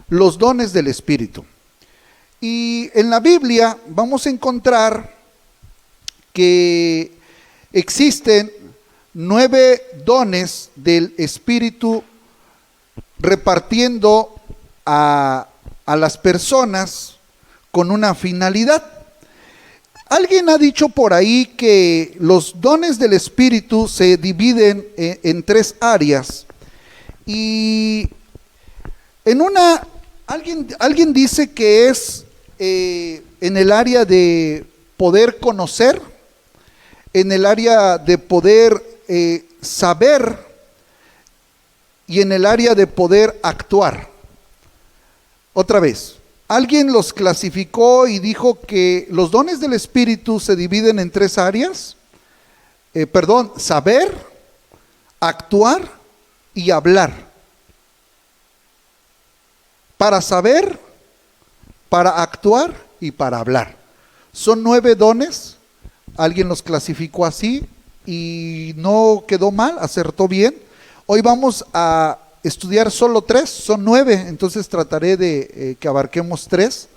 los dones del Espíritu. Y en la Biblia vamos a encontrar que existen 9 dones del Espíritu repartiendo a las personas con una finalidad. Alguien ha dicho por ahí que los dones del Espíritu se dividen en 3 áreas. Y en una, alguien dice que es en el área de poder conocer, en el área de poder saber y en el área de poder actuar. Otra vez, alguien los clasificó y dijo que los dones del Espíritu se dividen en 3 áreas. Saber, actuar y hablar. Para saber, para actuar y para hablar. Son 9 dones. Alguien los clasificó así y no quedó mal, acertó bien. Hoy vamos a estudiar solo 3, son 9, entonces trataré de que abarquemos 3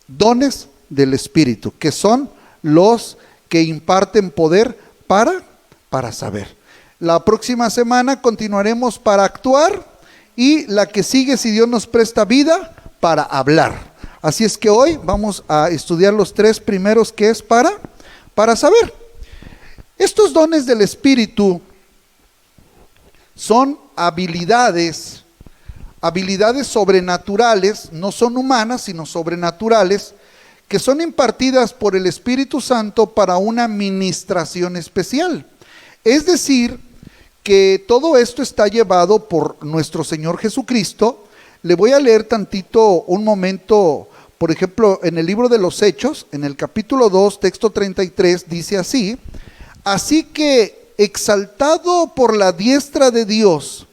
dones del Espíritu, que son los que imparten poder para saber. La próxima semana continuaremos para actuar y la que sigue, si Dios nos presta vida, para hablar. Así es que hoy vamos a estudiar los 3 primeros, que es para saber. Estos dones del Espíritu son habilidades sobrenaturales, no son humanas, sino sobrenaturales, que son impartidas por el Espíritu Santo para una ministración especial. Es decir, que todo esto está llevado por nuestro Señor Jesucristo. Le voy a leer tantito, un momento, por ejemplo, en el libro de los Hechos, en el capítulo 2, texto 33, dice así: así que, exaltado por la diestra de Dios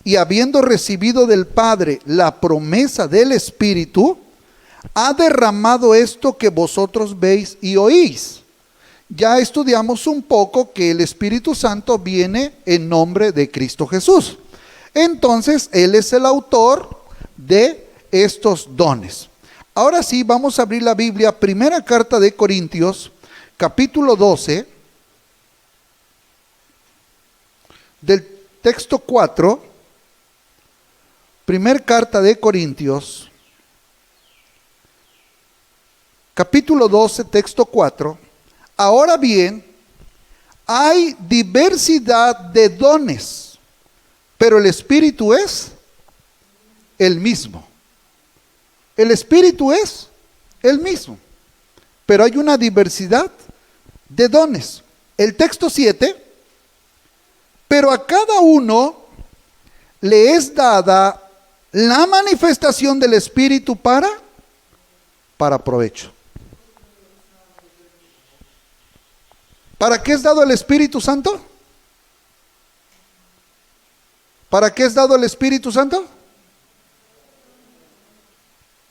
y habiendo recibido del Padre la promesa del Espíritu, ha derramado esto que vosotros veis y oís. Ya estudiamos un poco que el Espíritu Santo viene en nombre de Cristo Jesús. Entonces, Él es el autor de estos dones. Ahora sí, vamos a abrir la Biblia, primera carta de Corintios, capítulo 12, del texto 4, primer carta de Corintios, capítulo 12, texto 4. Ahora bien, hay diversidad de dones, pero el Espíritu es el mismo. El Espíritu es el mismo, pero hay una diversidad de dones. El texto 7, pero a cada uno le es dada la manifestación del Espíritu para provecho. ¿Para qué es dado el Espíritu Santo? ¿Para qué es dado el Espíritu Santo?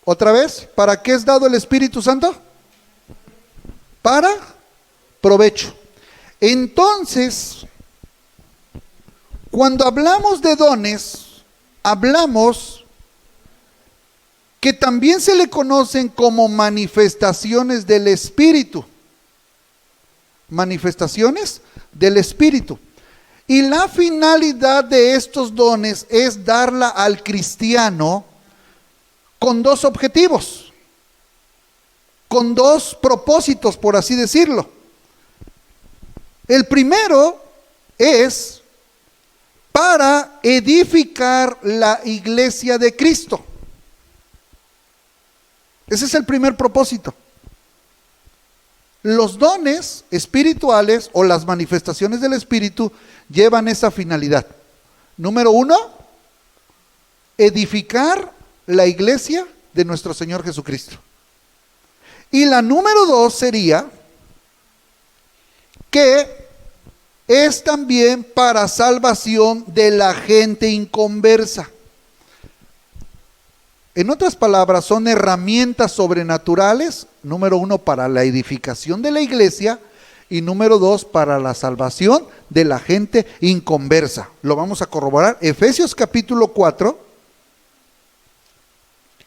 Otra vez, ¿para qué es dado el Espíritu Santo? Para provecho. Entonces, cuando hablamos de dones, hablamos que también se le conocen como manifestaciones del Espíritu. Manifestaciones del Espíritu. Y la finalidad de estos dones es darla al cristiano con 2 objetivos, con 2 propósitos, por así decirlo. El primero es para edificar la iglesia de Cristo. Ese es el primer propósito. Los dones espirituales o las manifestaciones del Espíritu llevan esa finalidad. Número 1, edificar la iglesia de nuestro Señor Jesucristo. Y la número 2 sería que es también para salvación de la gente inconversa. En otras palabras, son herramientas sobrenaturales, número 1 para la edificación de la iglesia y número 2 para la salvación de la gente inconversa. Lo vamos a corroborar. Efesios capítulo 4,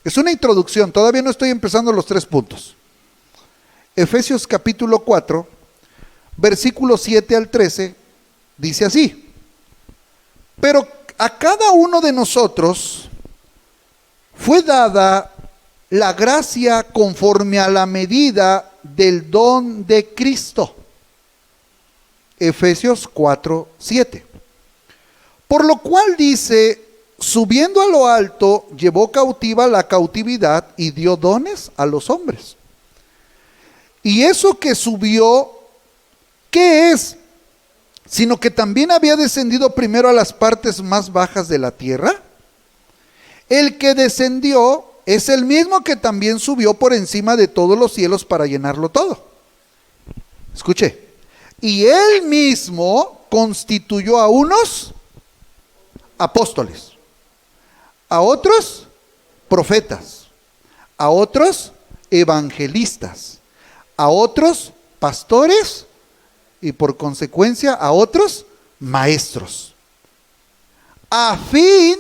Es una introducción, todavía no estoy empezando los 3 puntos. Efesios capítulo 4, versículos 7 al 13, dice así: pero a cada uno de nosotros fue dada la gracia conforme a la medida del don de Cristo. Efesios 4, 7. Por lo cual dice: subiendo a lo alto, llevó cautiva la cautividad y dio dones a los hombres. Y eso que subió, ¿qué es? Sino que también había descendido primero a las partes más bajas de la tierra. El que descendió es el mismo que también subió por encima de todos los cielos para llenarlo todo. Escuche. Y él mismo constituyó a unos apóstoles, a otros profetas, a otros evangelistas, a otros pastores y por consecuencia a otros maestros, a fin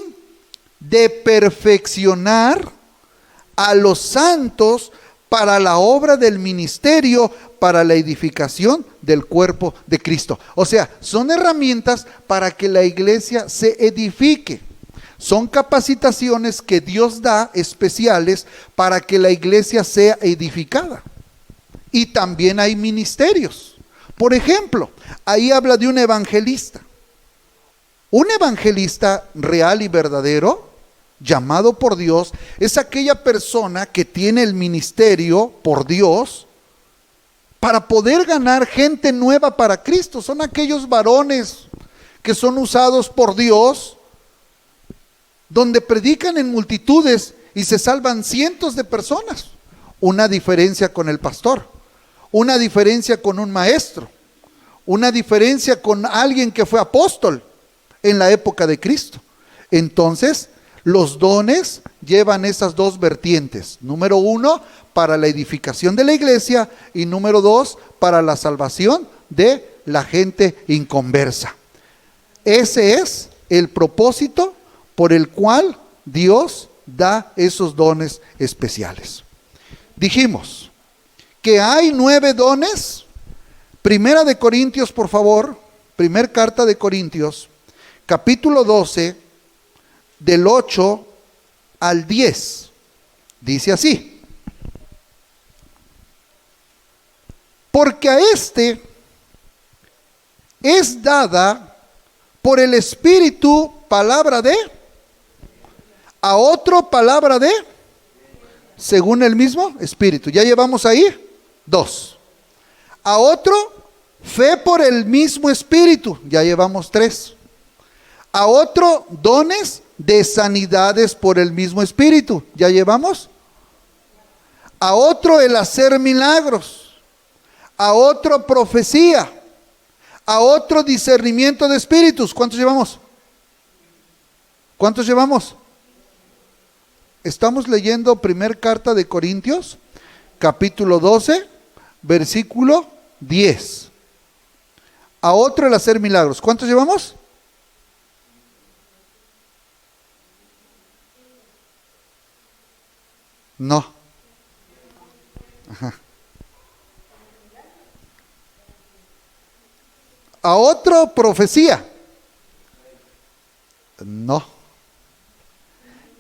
de perfeccionar a los santos para la obra del ministerio, para la edificación del cuerpo de Cristo. O sea, son herramientas para que la iglesia se edifique. Son capacitaciones que Dios da especiales para que la iglesia sea edificada. Y también hay ministerios. Por ejemplo, ahí habla de un evangelista. Un evangelista real y verdadero, llamado por Dios, es aquella persona que tiene el ministerio por Dios para poder ganar gente nueva para Cristo. Son aquellos varones que son usados por Dios, donde predican en multitudes y se salvan cientos de personas. Una diferencia con el pastor, una diferencia con un maestro, una diferencia con alguien que fue apóstol en la época de Cristo. Entonces, los dones llevan esas dos vertientes. Número 1, para la edificación de la iglesia, y número 2, para la salvación de la gente inconversa. Ese es el propósito por el cual Dios da esos dones especiales. Dijimos que hay 9 dones. Primera de Corintios, por favor, primer carta de Corintios, capítulo 12, del 8 al 10, dice así: porque a este es dada por el Espíritu palabra de, a otro palabra de, según el mismo Espíritu. Ya llevamos ahí 2. A otro fe por el mismo Espíritu. Ya llevamos 3. A otro dones de sanidades por el mismo Espíritu. Ya llevamos. A otro el hacer milagros. A otro profecía. A otro discernimiento de espíritus. ¿Cuántos llevamos? ¿Cuántos llevamos? Estamos leyendo primer carta de Corintios, capítulo 12, versículo 10. A otro el hacer milagros. ¿Cuántos llevamos? No. Ajá. A otro profecía. No.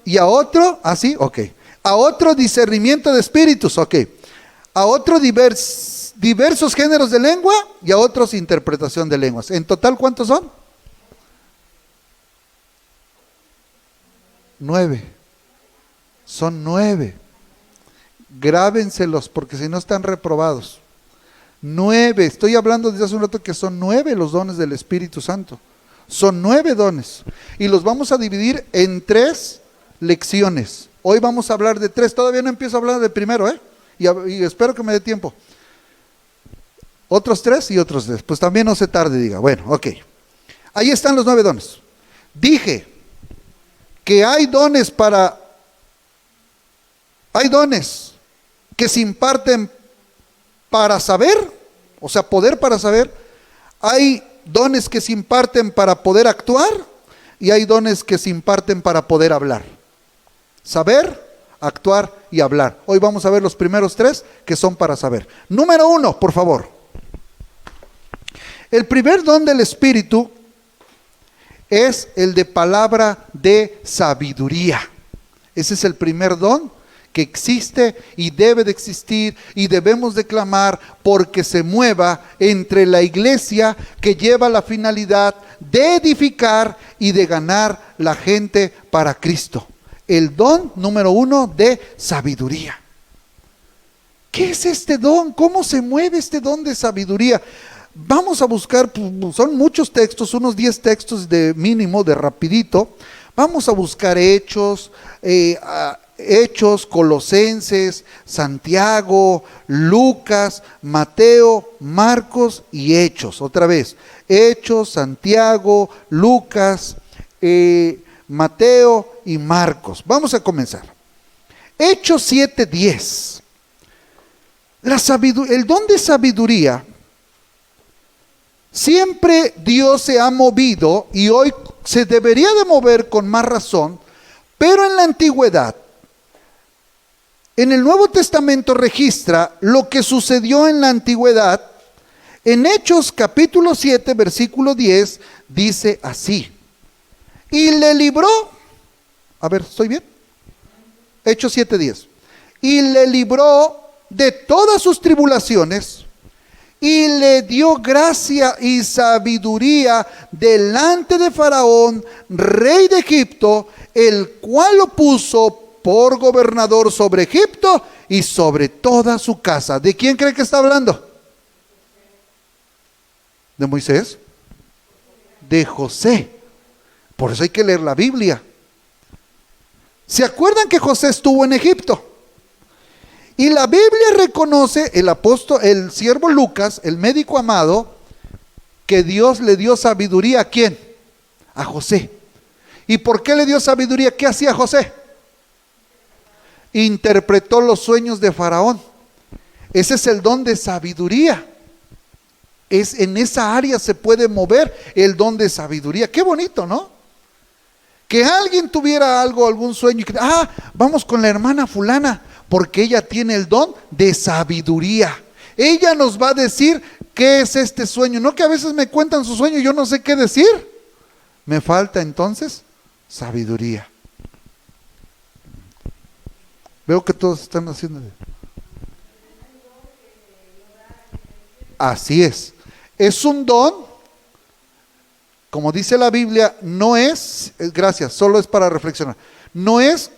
Y a otro, así, ok. A otro discernimiento de espíritus, ok. A otro diversos géneros de lengua y a otros interpretación de lenguas. En total, ¿cuántos son? 9. Son 9. Grábenselos porque si no están reprobados. 9. Estoy hablando desde hace un rato que son 9 los dones del Espíritu Santo. Son 9 dones. Y los vamos a dividir en 3 lecciones. Hoy vamos a hablar de 3. Todavía no empiezo a hablar del primero, y espero que me dé tiempo. Otros 3 y otros 3. Pues también no se tarde, diga. Bueno, ok. Ahí están los 9 dones. Dije que hay dones que se imparten para saber, o sea, poder para saber. Hay dones que se imparten para poder actuar y hay dones que se imparten para poder hablar. Saber, actuar y hablar. Hoy vamos a ver los primeros 3 que son para saber. Número 1, por favor. El primer don del Espíritu es el de palabra de sabiduría. Ese es el primer don que existe y debe de existir y debemos de clamar porque se mueva entre la iglesia que lleva la finalidad de edificar y de ganar la gente para Cristo. El don número 1 de sabiduría. ¿Qué es este don? ¿Cómo se mueve este don de sabiduría? Vamos a buscar, son muchos textos, unos 10 textos de mínimo, de rapidito. Vamos a buscar Hechos, Colosenses, Santiago, Lucas, Mateo, Marcos y Hechos. Otra vez, Hechos, Santiago, Lucas, Mateo y Marcos. Vamos a comenzar. Hechos 7:10. El don de sabiduría, siempre Dios se ha movido y hoy se debería de mover con más razón, pero en la antigüedad, en el Nuevo Testamento registra lo que sucedió en la antigüedad. En Hechos capítulo 7, versículo 10, dice así: y le libró, a ver, ¿estoy bien? Hechos 7:10. Y le libró de todas sus tribulaciones y le dio gracia y sabiduría delante de Faraón, rey de Egipto, el cual lo puso por gobernador sobre Egipto y sobre toda su casa. ¿De quién cree que está hablando? ¿De Moisés? De José. Por eso hay que leer la Biblia. ¿Se acuerdan que José estuvo en Egipto? Y la Biblia reconoce, el siervo Lucas, el médico amado, que Dios le dio sabiduría. ¿A quién? A José. ¿Y por qué le dio sabiduría? ¿Qué hacía José? Interpretó los sueños de Faraón. Ese es el don de sabiduría. En esa área se puede mover el don de sabiduría. Qué bonito, ¿no? Que alguien tuviera algún sueño y que, vamos con la hermana fulana, porque ella tiene el don de sabiduría. Ella nos va a decir qué es este sueño. No que a veces me cuentan su sueño y yo no sé qué decir. Me falta entonces sabiduría. Veo que todos están haciendo. Así es. Es un don, como dice la Biblia, no es, gracias, solo es para reflexionar. No es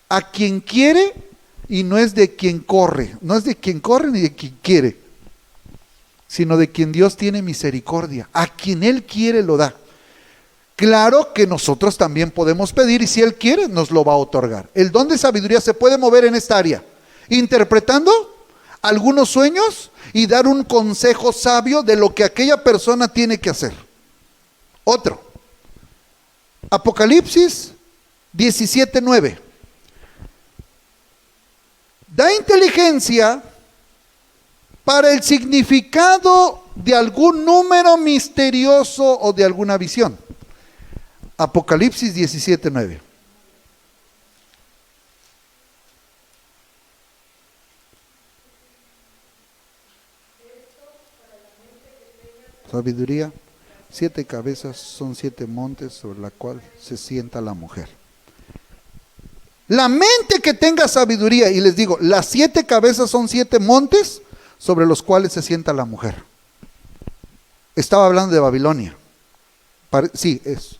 a quien quiere y no es de quien corre. No es de quien corre ni de quien quiere, sino de quien Dios tiene misericordia. A quien Él quiere lo da. Claro que nosotros también podemos pedir y si Él quiere nos lo va a otorgar. El don de sabiduría se puede mover en esta área, interpretando algunos sueños y dar un consejo sabio de lo que aquella persona tiene que hacer. Otro, Apocalipsis 17:9. Da inteligencia para el significado de algún número misterioso o de alguna visión. Apocalipsis 17:9. Sabiduría. 7 cabezas son 7 montes sobre la cual se sienta la mujer. La mente que tenga sabiduría, y les digo, las 7 cabezas son 7 montes sobre los cuales se sienta la mujer. Estaba hablando de Babilonia. Sí, es.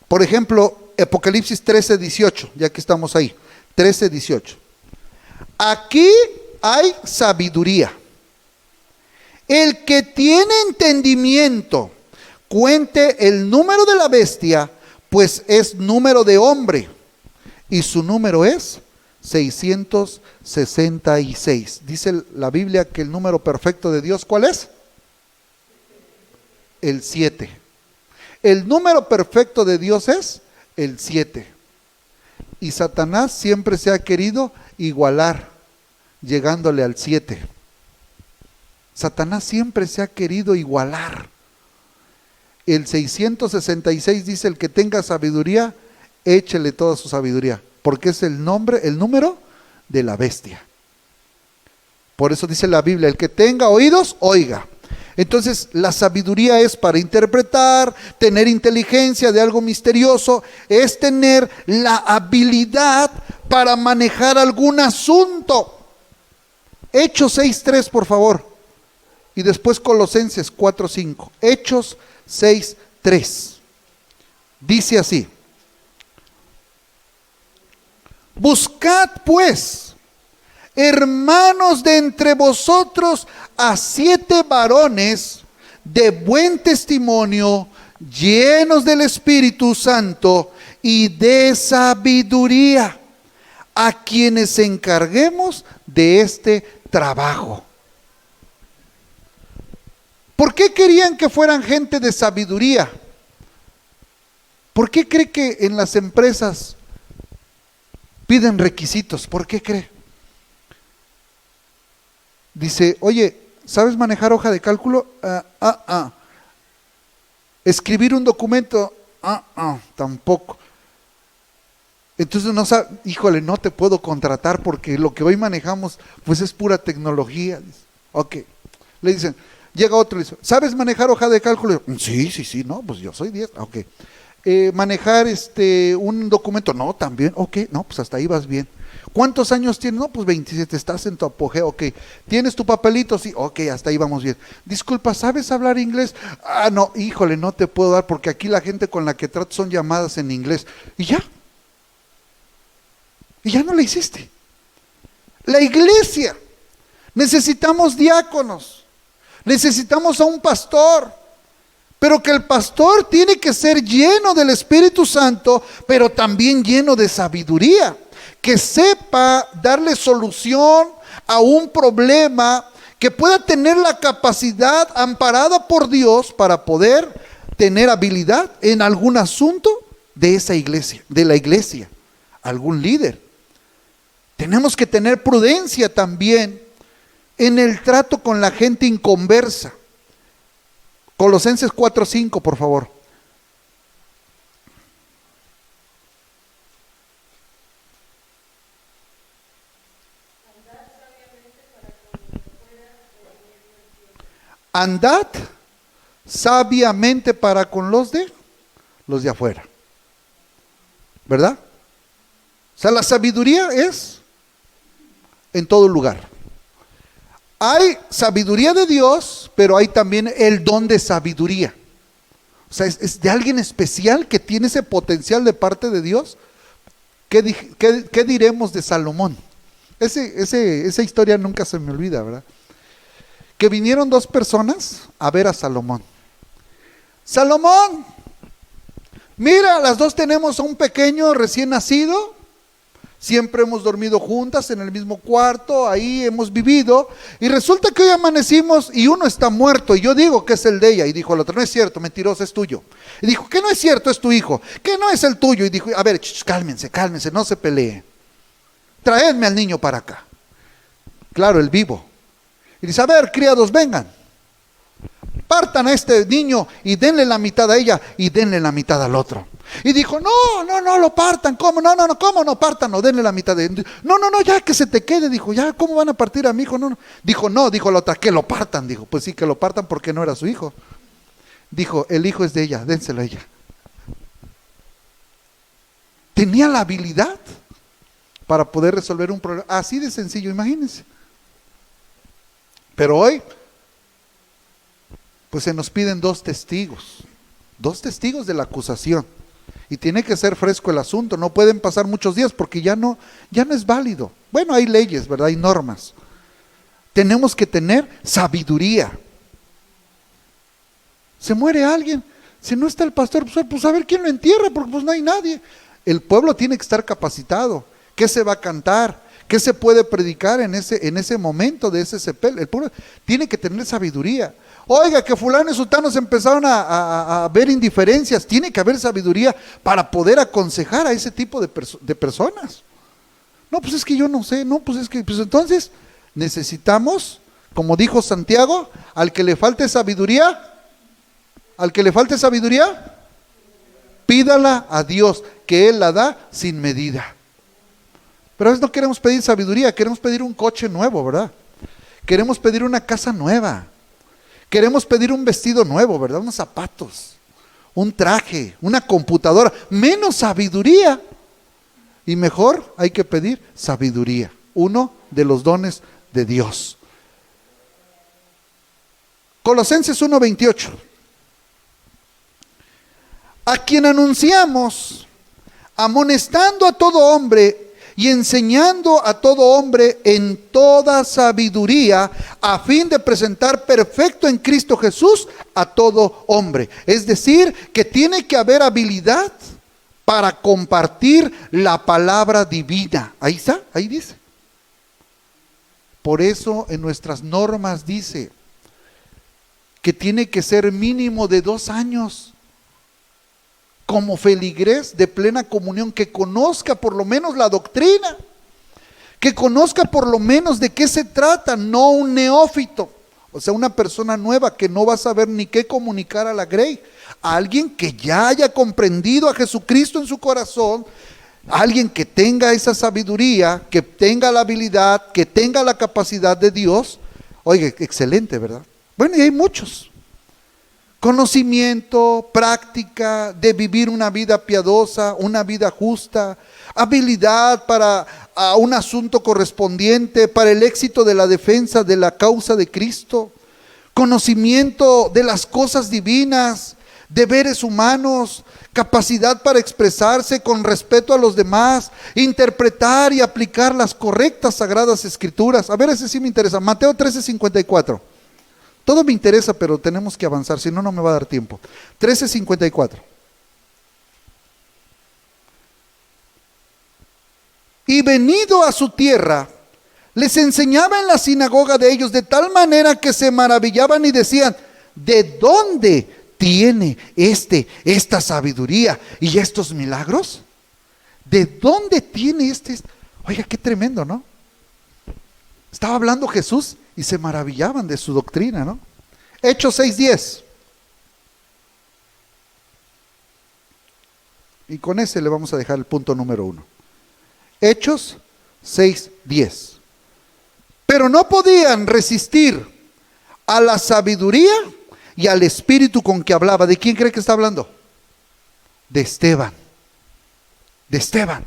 Por ejemplo, Apocalipsis 13:18, ya que estamos ahí. 13:18. Aquí hay sabiduría. El que tiene entendimiento, cuente el número de la bestia, pues es número de hombre, y su número es 666. Dice la Biblia que el número perfecto de Dios, ¿cuál es? El 7. El número perfecto de Dios es el 7. Y Satanás siempre se ha querido igualar, llegándole al 7. Satanás siempre se ha querido igualar. El 666 dice: el que tenga sabiduría, échele toda su sabiduría. porque es el número de la bestia. Por eso dice la Biblia, el que tenga oídos, oiga. Entonces, la sabiduría es para interpretar, tener inteligencia de algo misterioso, es tener la habilidad para manejar algún asunto. Hechos 6:3, por favor. Y después Colosenses 4:5. Hechos 6:3. Dice así: buscad pues, hermanos, de entre vosotros a 7 varones de buen testimonio, llenos del Espíritu Santo y de sabiduría, a quienes encarguemos de este trabajo. ¿Por qué querían que fueran gente de sabiduría? ¿Por qué cree que en las empresas piden requisitos? ¿Por qué cree? Dice, oye, ¿sabes manejar hoja de cálculo? Escribir un documento, tampoco. Entonces no sabe, híjole, no te puedo contratar porque lo que hoy manejamos pues es pura tecnología. Ok, le dicen, llega otro y dice, ¿sabes manejar hoja de cálculo? Sí, no, pues yo soy 10, ok. Manejar un documento, no, también, ok, no, pues hasta ahí vas bien. ¿Cuántos años tienes? No, pues 27, estás en tu apogeo, ok. ¿Tienes tu papelito? Sí, ok, hasta ahí vamos bien. Disculpa, ¿sabes hablar inglés? No, híjole, no te puedo dar porque aquí la gente con la que trato son llamadas en inglés. Y ya no la hiciste. La iglesia, necesitamos diáconos, necesitamos a un pastor, pero que el pastor tiene que ser lleno del Espíritu Santo, pero también lleno de sabiduría, que sepa darle solución a un problema, que pueda tener la capacidad amparada por Dios para poder tener habilidad en algún asunto de esa iglesia, de la iglesia, algún líder. Tenemos que tener prudencia también en el trato con la gente inconversa. Colosenses 4:5, por favor. Andad sabiamente para con los de afuera. ¿Verdad? O sea, la sabiduría es en todo lugar. Hay sabiduría de Dios, pero hay también el don de sabiduría. O sea, es de alguien especial que tiene ese potencial de parte de Dios. ¿Qué diremos de Salomón? Esa historia nunca se me olvida, ¿verdad? Que vinieron 2 personas a ver a Salomón. Salomón, mira, las 2 tenemos a un pequeño recién nacido. Siempre hemos dormido juntas en el mismo cuarto, ahí hemos vivido, y resulta que hoy amanecimos y uno está muerto, y yo digo que es el de ella, y dijo el otro, no es cierto, mentiroso, es tuyo. Y dijo, que no es cierto, es tu hijo, que no es el tuyo. Y dijo, a ver, cálmense, no se peleen, traedme al niño para acá. Claro, el vivo. Y dice, a ver, criados, vengan, partan a este niño y denle la mitad a ella y denle la mitad al otro. Y dijo, no lo partan, ¿cómo? No, ¿cómo no partan? No, denle la mitad de... No, ya que se te quede, dijo, ya, ¿cómo van a partir a mi hijo? No. Dijo la otra, que lo partan, dijo, pues sí, que lo partan porque no era su hijo. Dijo, el hijo es de ella, dénselo a ella. Tenía la habilidad para poder resolver un problema, así de sencillo, imagínense. Pero hoy, pues se nos piden 2 testigos de la acusación. Y tiene que ser fresco el asunto, no pueden pasar muchos días porque ya no es válido. Bueno, hay leyes, ¿verdad? Hay normas. Tenemos que tener sabiduría. Se muere alguien, si no está el pastor, pues a ver quién lo entierra, porque pues no hay nadie. El pueblo tiene que estar capacitado. ¿Qué se va a cantar? ¿Qué se puede predicar en ese momento de ese sepelio? El pueblo tiene que tener sabiduría. Oiga, que fulano y sutanos empezaron a ver indiferencias. Tiene que haber sabiduría para poder aconsejar a ese tipo de personas. No, pues es que yo no sé. No, pues es que, pues entonces necesitamos, como dijo Santiago, al que le falte sabiduría, pídala a Dios, que Él la da sin medida. Pero a veces no queremos pedir sabiduría, queremos pedir un coche nuevo, ¿verdad? Queremos pedir una casa nueva. Queremos pedir un vestido nuevo, ¿verdad? Unos zapatos, un traje, una computadora. Menos sabiduría. Y mejor hay que pedir sabiduría. Uno de los dones de Dios. Colosenses 1:28. A quien anunciamos, amonestando a todo hombre y enseñando a todo hombre en toda sabiduría, a fin de presentar perfecto en Cristo Jesús a todo hombre. Es decir, que tiene que haber habilidad para compartir la palabra divina. Ahí está, ahí dice. Por eso en nuestras normas dice que tiene que ser mínimo de 2 años como feligrés de plena comunión, que conozca por lo menos la doctrina, que conozca por lo menos de qué se trata, no un neófito, o sea, una persona nueva que no va a saber ni qué comunicar a la grey, a alguien que ya haya comprendido a Jesucristo en su corazón, alguien que tenga esa sabiduría, que tenga la habilidad, que tenga la capacidad de Dios. Oiga, excelente, ¿verdad? Bueno, y hay muchos. Conocimiento, práctica de vivir una vida piadosa, una vida justa, habilidad para un asunto correspondiente, para el éxito de la defensa de la causa de Cristo, conocimiento de las cosas divinas, deberes humanos, capacidad para expresarse con respeto a los demás, interpretar y aplicar las correctas sagradas escrituras. A ver, ese sí me interesa. Mateo 13:54. Todo me interesa, pero tenemos que avanzar, si no, no me va a dar tiempo. 13:54. Y venido a su tierra, les enseñaba en la sinagoga de ellos de tal manera que se maravillaban y decían: ¿de dónde tiene esta sabiduría y estos milagros? ¿De dónde tiene Oiga, qué tremendo, ¿no? Estaba hablando Jesús y se maravillaban de su doctrina, ¿no? Hechos 6:10. Y con ese le vamos a dejar el punto número 1. Hechos 6:10. Pero no podían resistir a la sabiduría y al espíritu con que hablaba. ¿De quién cree que está hablando? De Esteban. De Esteban.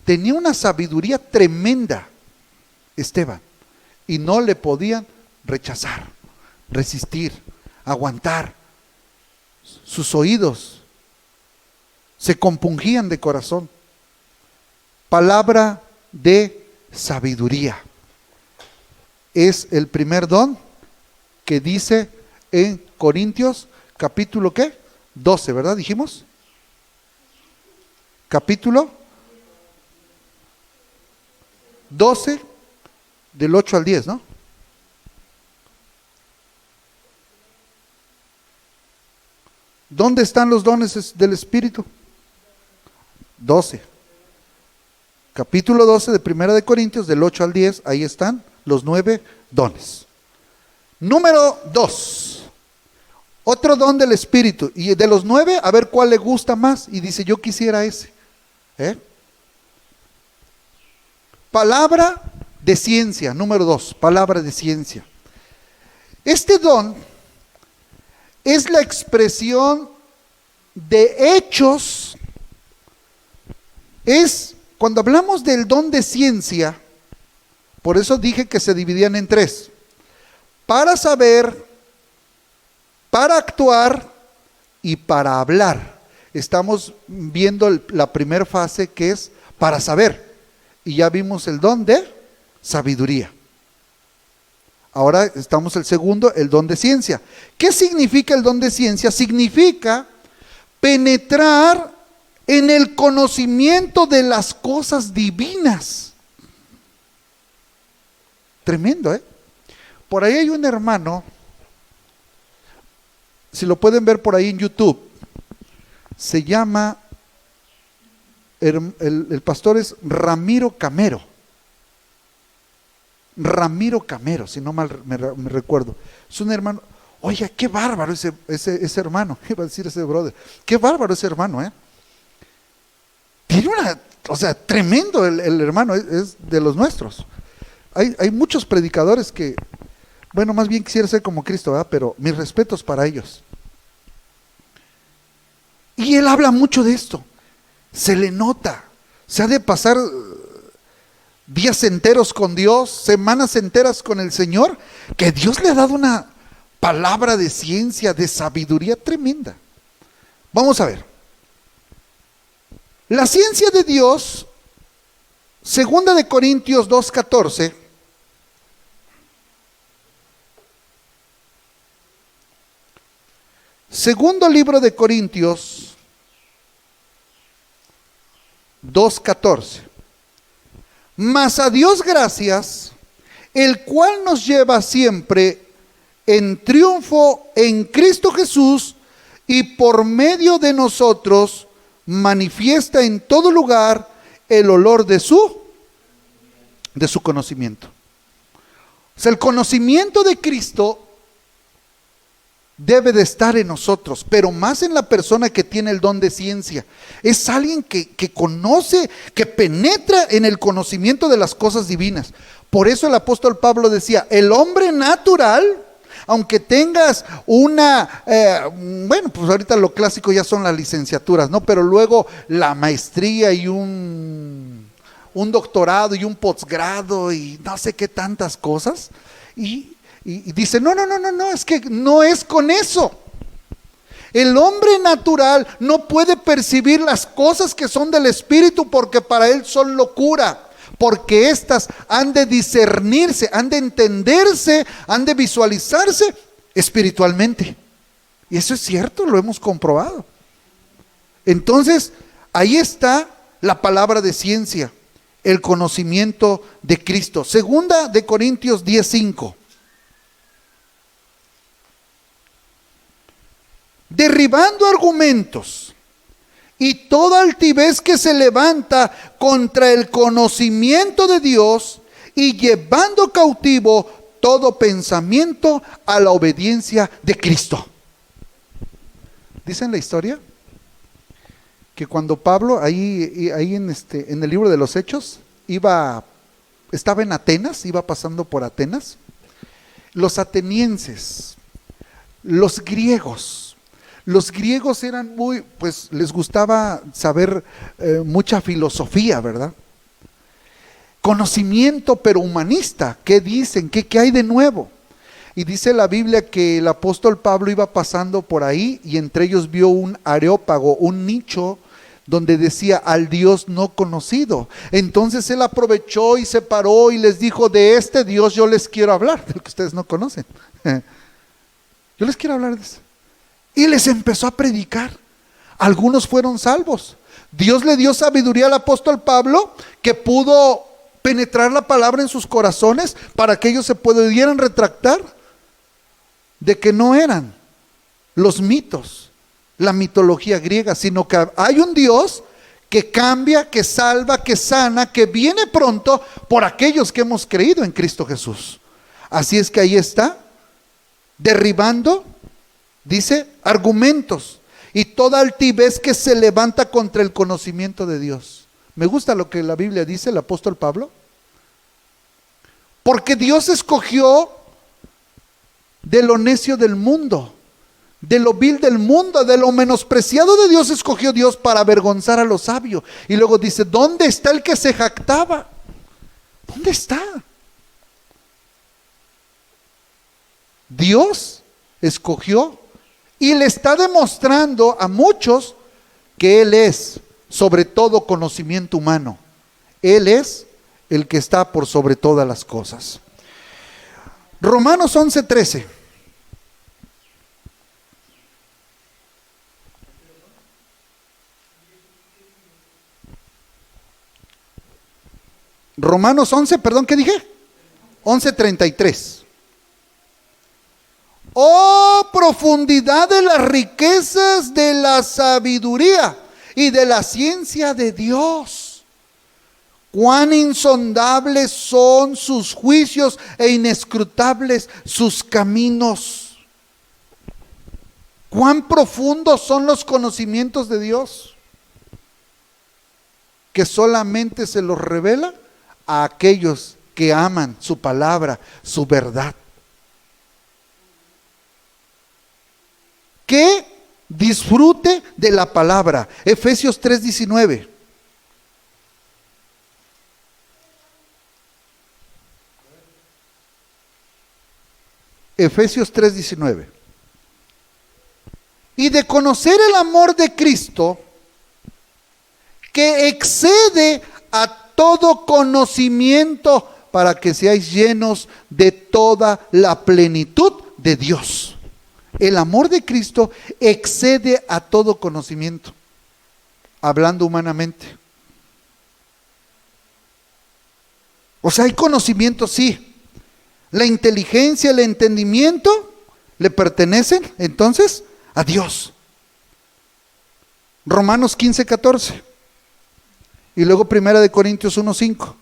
Tenía una sabiduría tremenda, Esteban. Y no le podían rechazar, resistir, aguantar. Sus oídos se compungían de corazón. Palabra de sabiduría. Es el primer don que dice en Corintios, capítulo ¿qué? 12, ¿verdad? Dijimos. Capítulo 12, del 8 al 10, ¿no? ¿Dónde están los dones del Espíritu? 12. Capítulo 12 de Primera de Corintios, del 8 al 10, ahí están los 9 dones. Número 2. Otro don del Espíritu. Y de los 9, a ver cuál le gusta más. Y dice, yo quisiera ese. Palabra de ciencia. Número 2. Palabra de ciencia. Este don es la expresión de hechos. Cuando hablamos del don de ciencia, por eso dije que se dividían en 3. Para saber, para actuar y para hablar. Estamos viendo la primera fase, que es para saber. Y ya vimos el don de sabiduría. Ahora estamos el segundo, el don de ciencia. ¿Qué significa el don de ciencia? Significa penetrar en el conocimiento de las cosas divinas. Tremendo, ¿eh? Por ahí hay un hermano, si lo pueden ver por ahí en YouTube, se llama, el pastor es Ramiro Camero. Ramiro Camero, si no mal me recuerdo. Es un hermano, oiga, qué bárbaro ese hermano, iba a decir ese brother, qué bárbaro ese hermano, tiene una, o sea, tremendo el hermano, es de los nuestros. Hay muchos predicadores que, bueno, más bien quisiera ser como Cristo, ¿verdad? Pero mis respetos para ellos. Y él habla mucho de esto, se le nota, se ha de pasar días enteros con Dios, semanas enteras con el Señor, que Dios le ha dado una palabra de ciencia, de sabiduría tremenda. Vamos a ver. La ciencia de Dios, 2 de Corintios 2:14, segundo libro de Corintios 2:14. Mas a Dios gracias, el cual nos lleva siempre en triunfo en Cristo Jesús, y por medio de nosotros manifiesta en todo lugar el olor de su conocimiento. O sea, el conocimiento de Cristo debe de estar en nosotros, pero más en la persona que tiene el don de ciencia. Es alguien que conoce, que penetra en el conocimiento de las cosas divinas. Por eso el apóstol Pablo decía, el hombre natural, aunque tengas una, bueno, pues ahorita lo clásico ya son las licenciaturas, ¿no? Pero luego la maestría y un doctorado y un posgrado y no sé qué tantas cosas. Y dice, no, es que no es con eso. El hombre natural no puede percibir las cosas que son del Espíritu, porque para él son locura, porque éstas han de discernirse, han de entenderse, han de visualizarse espiritualmente. Y eso es cierto, lo hemos comprobado. Entonces, ahí está la palabra de ciencia, el conocimiento de Cristo. 2 de Corintios 10:5. Derribando argumentos y toda altivez que se levanta contra el conocimiento de Dios, y llevando cautivo todo pensamiento a la obediencia de Cristo. Dice en la historia que cuando Pablo ahí en el libro de los Hechos estaba en Atenas, iba pasando por Atenas, los atenienses, los griegos eran muy, pues les gustaba saber mucha filosofía, ¿verdad? Conocimiento, pero humanista. ¿Qué dicen? ¿Qué hay de nuevo? Y dice la Biblia que el apóstol Pablo iba pasando por ahí y entre ellos vio un areópago, un nicho donde decía al Dios no conocido. Entonces él aprovechó y se paró y les dijo, de este Dios yo les quiero hablar, de lo que ustedes no conocen. Yo les quiero hablar de eso. Y les empezó a predicar. Algunos fueron salvos. Dios le dio sabiduría al apóstol Pablo, que pudo penetrar la palabra en sus corazones para que ellos se pudieran retractar de que no eran los mitos, la mitología griega, sino que hay un Dios que cambia, que salva, que sana, que viene pronto por aquellos que hemos creído en Cristo Jesús. Así es que ahí está, derribando, dice, argumentos y toda altivez que se levanta contra el conocimiento de Dios. Me gusta lo que la Biblia dice, el apóstol Pablo, porque Dios escogió de lo necio del mundo, de lo vil del mundo, de lo menospreciado de Dios escogió Dios para avergonzar a los sabios. Y luego dice, ¿dónde está el que se jactaba? ¿Dónde está? Dios escogió y le está demostrando a muchos que Él es sobre todo conocimiento humano. Él es el que está por sobre todas las cosas. Romanos 11:13. Romanos 11, perdón, ¿qué dije? 11:33. Oh, profundidad de las riquezas de la sabiduría y de la ciencia de Dios. Cuán insondables son sus juicios e inescrutables sus caminos. Cuán profundos son los conocimientos de Dios. que solamente se los revela a aquellos que aman su palabra, su verdad. Que disfrute de la palabra. Efesios 3:19. Efesios 3:19. Y de conocer el amor de Cristo, que excede a todo conocimiento, para que seáis llenos de toda la plenitud de Dios. El amor de Cristo excede a todo conocimiento, hablando humanamente. O sea, hay conocimiento, sí. La inteligencia, el entendimiento le pertenecen entonces a Dios. Romanos 15:14. Y luego 1 Corintios 1:5.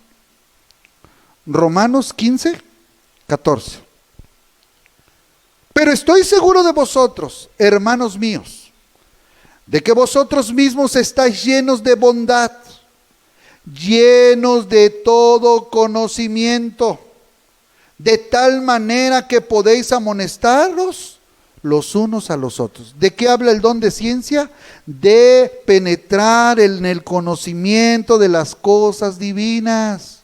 Romanos 15:14. Pero estoy seguro de vosotros, hermanos míos, de que vosotros mismos estáis llenos de bondad, llenos de todo conocimiento, de tal manera que podéis amonestaros los unos a los otros. ¿De qué habla el don de ciencia? De penetrar en el conocimiento de las cosas divinas.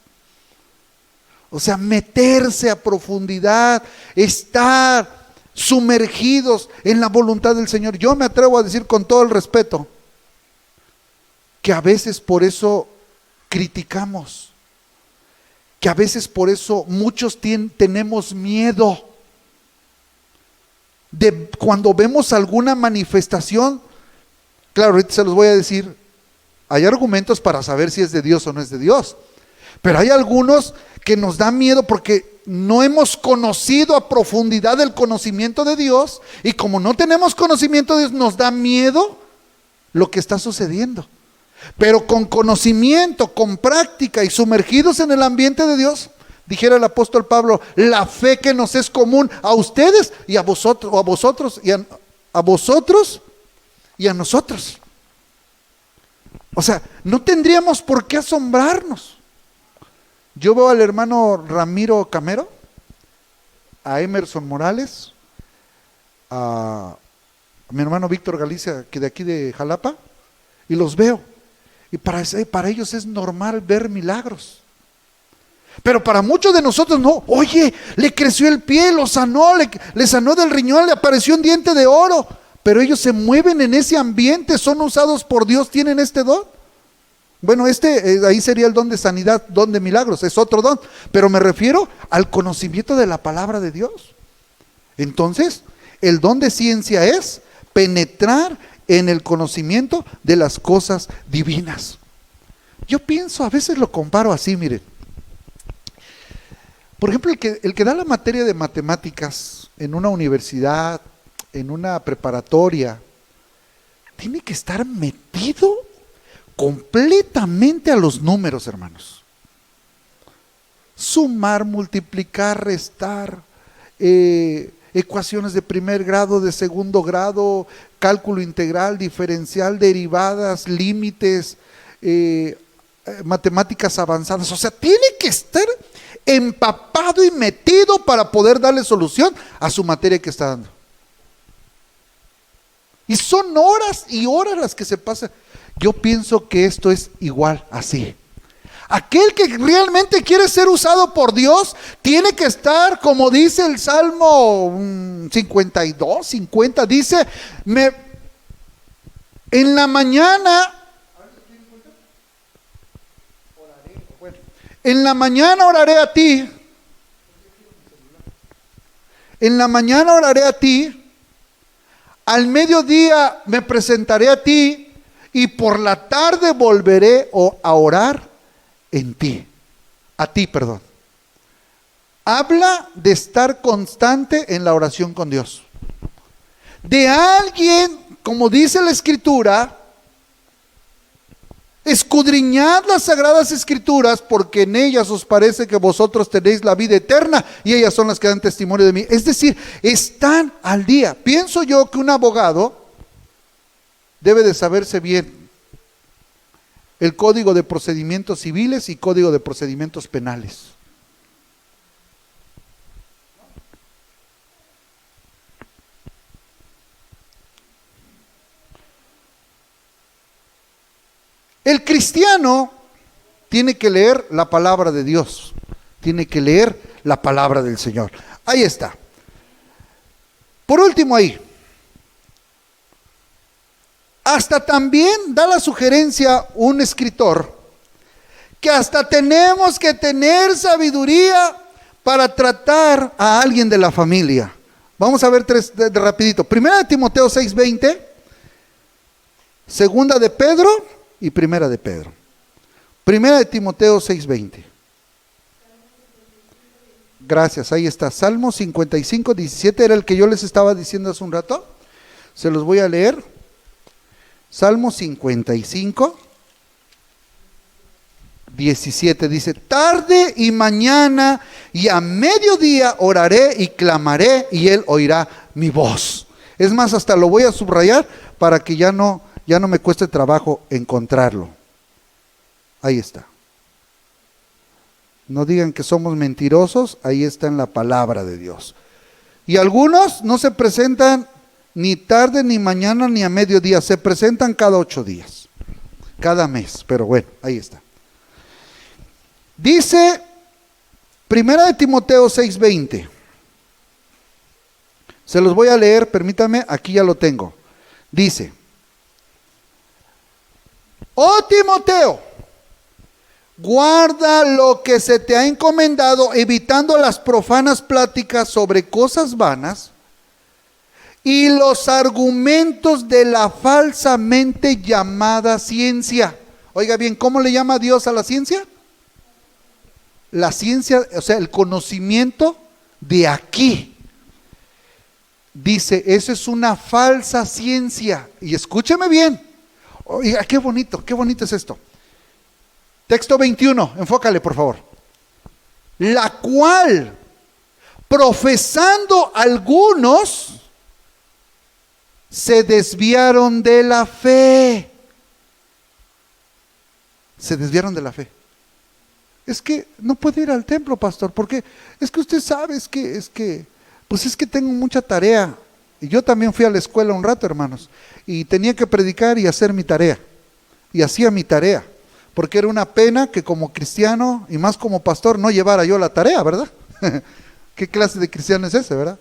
O sea, meterse a profundidad, estar sumergidos en la voluntad del Señor. Yo me atrevo a decir con todo el respeto que a veces por eso criticamos, que a veces por eso muchos tenemos miedo de cuando vemos alguna manifestación. Claro, ahorita se los voy a decir, hay argumentos para saber si es de Dios o no es de Dios, pero hay algunos que nos da miedo porque no hemos conocido a profundidad el conocimiento de Dios, y como no tenemos conocimiento de Dios, nos da miedo lo que está sucediendo. Pero con conocimiento, con práctica y sumergidos en el ambiente de Dios, dijera el apóstol Pablo, la fe que nos es común a ustedes y a vosotros, o a vosotros y a vosotros y a nosotros. O sea, no tendríamos por qué asombrarnos. Yo veo al hermano Ramiro Camero, a Emerson Morales, a mi hermano Víctor Galicia, que de aquí de Jalapa, y los veo. Y para ellos es normal ver milagros. Pero para muchos de nosotros no. Oye, le creció el pie, lo sanó, le sanó del riñón, le apareció un diente de oro. Pero ellos se mueven en ese ambiente, son usados por Dios, tienen este don. Bueno, ahí sería el don de sanidad, don de milagros, es otro don. Pero me refiero al conocimiento de la palabra de Dios. Entonces, el don de ciencia es penetrar en el conocimiento de las cosas divinas. Yo pienso, a veces lo comparo así, miren. Por ejemplo, el que da la materia de matemáticas en una universidad, en una preparatoria, tiene que estar metido completamente a los números, hermanos. Sumar, multiplicar, restar, ecuaciones de primer grado, de segundo grado, cálculo integral, diferencial, derivadas, límites, matemáticas avanzadas. O sea, tiene que estar empapado y metido para poder darle solución a su materia que está dando. Y son horas y horas las que se pasan. Yo pienso que esto es igual así. Aquel que realmente quiere ser usado por Dios tiene que estar, como dice el Salmo 52, 50, dice, en la mañana, en la mañana oraré a ti, en la mañana oraré a ti, al mediodía me presentaré a ti, y por la tarde volveré a orar en ti, a ti, perdón. Habla de estar constante en la oración con Dios. De alguien, como dice la Escritura, escudriñad las sagradas Escrituras, porque en ellas os parece que vosotros tenéis la vida eterna, y ellas son las que dan testimonio de mí. Es decir, están al día. Pienso yo que un abogado debe de saberse bien el Código de Procedimientos Civiles y Código de Procedimientos Penales. El cristiano tiene que leer la palabra de Dios, tiene que leer la palabra del Señor. Ahí está. Por último ahí, hasta también da la sugerencia un escritor que hasta tenemos que tener sabiduría para tratar a alguien de la familia. Vamos a ver tres de rapidito. Primera de Timoteo 6:20, segunda de Pedro y primera de Pedro. Primera de Timoteo 6:20. Gracias, ahí está. Salmo 55:17 era el que yo les estaba diciendo hace un rato. Se los voy a leer. Salmo 55:17 dice: tarde y mañana y a mediodía oraré y clamaré y él oirá mi voz. Es más, hasta lo voy a subrayar para que ya no me cueste trabajo encontrarlo. Ahí está. No digan que somos mentirosos, ahí está en la palabra de Dios. Y algunos no se presentan ni tarde, ni mañana, ni a mediodía, se presentan cada 8 días, cada mes, pero bueno, ahí está. Dice Primera de Timoteo 6:20. Se los voy a leer, permítanme, aquí ya lo tengo. Dice: oh Timoteo, guarda lo que se te ha encomendado, evitando las profanas pláticas sobre cosas vanas y los argumentos de la falsamente llamada ciencia. Oiga bien, ¿cómo le llama Dios a la ciencia? La ciencia, o sea, el conocimiento de aquí. Dice, eso es una falsa ciencia. Y escúcheme bien. Oiga, qué bonito es esto. Texto 21, enfócale por favor. La cual, profesando algunos, se desviaron de la fe. Se desviaron de la fe. Es que no puedo ir al templo, pastor, porque es que usted sabe, es que tengo mucha tarea. Y yo también fui a la escuela un rato, hermanos, y tenía que predicar y hacer mi tarea. Y hacía mi tarea, porque era una pena que como cristiano, y más como pastor, no llevara yo la tarea, ¿verdad? ¿Qué clase de cristiano es ese, verdad?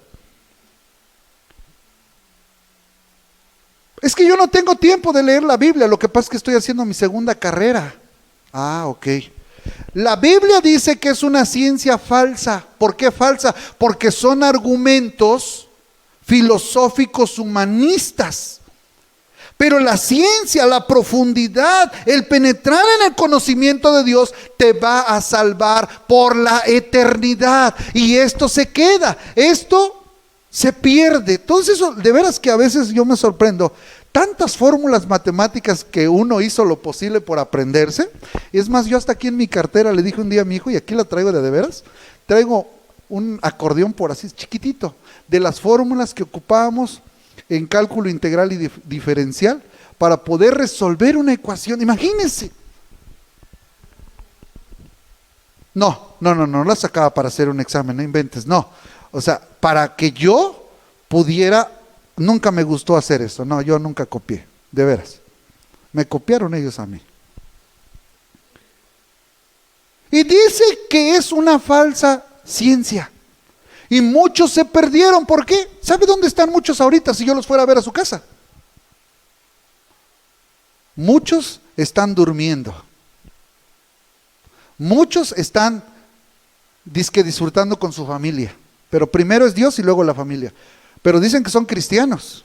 Es que yo no tengo tiempo de leer la Biblia, lo que pasa es que estoy haciendo mi segunda carrera. Ah, ok. La Biblia dice que es una ciencia falsa. ¿Por qué falsa? Porque son argumentos filosóficos humanistas. Pero la ciencia, la profundidad, el penetrar en el conocimiento de Dios te va a salvar por la eternidad. Y esto se queda, esto se pierde. Entonces, de veras que a veces yo me sorprendo. Tantas fórmulas matemáticas que uno hizo lo posible por aprenderse. Es más, yo hasta aquí en mi cartera le dije un día a mi hijo, y aquí la traigo de veras, traigo un acordeón por así chiquitito, de las fórmulas que ocupábamos en cálculo integral y diferencial para poder resolver una ecuación. Imagínense. No la sacaba para hacer un examen, no inventes, no. O sea, para que yo pudiera, nunca me gustó hacer eso, no, yo nunca copié, de veras. Me copiaron ellos a mí. Y dice que es una falsa ciencia. Y muchos se perdieron. ¿Por qué? ¿Sabe dónde están muchos ahorita si yo los fuera a ver a su casa? Muchos están durmiendo. Muchos están disfrutando con su familia. Pero primero es Dios y luego la familia. Pero dicen que son cristianos.